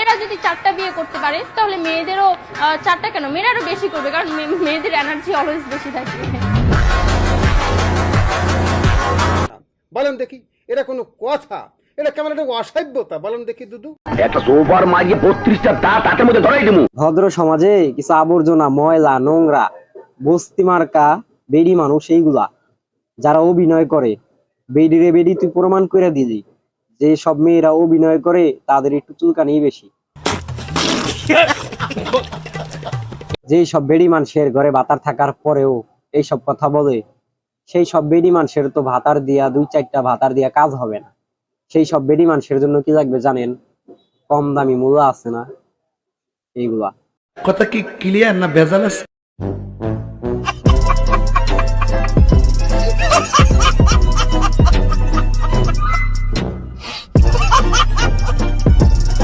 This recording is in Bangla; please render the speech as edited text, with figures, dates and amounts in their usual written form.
এরা যদি 4টা বিয়ে করতে পারে তাহলে মেয়েদেরও 4টা কেন, মেয়েরাও বেশি করবে, কারণ মেয়েদের এনার্জি অলওয়েজ বেশি থাকে। বলেন দেখি, এটা কোনো কথা? এটা কেমন একটা অসভ্যতা, বলেন দেখি দুদু। একটা সোফার মারিয়ে 32টা দাঁত হাতের মধ্যে ধরাই দেবো। ভদ্র সমাজে কিছু আবর্জনা, ময়লা, নোংরা, বস্তি মার্কা বেডি মানুষ, এইগুলা যারা অভিনয় করে, বেডি রে বেডি তুই প্রমাণ করে দিলি যে সব মেয়েরা অভিনয় করে তাদের একটু চুলকানি বেশি। যে সব বেডি মানুষের ঘরে ভাতার থাকার পরেও এইসব কথা বলে, সেই সব বেডি মানুষের তো ভাতার দিয়া 2-4টা ভাতার দিয়া কাজ হবে না। সেই সব বেডি মানুষের জন্য কি লাগবে জানেন? কম দামি মূল্য আছে না, এইগুলা। কথা কি ক্লিয়ার না ভেজাল আছে?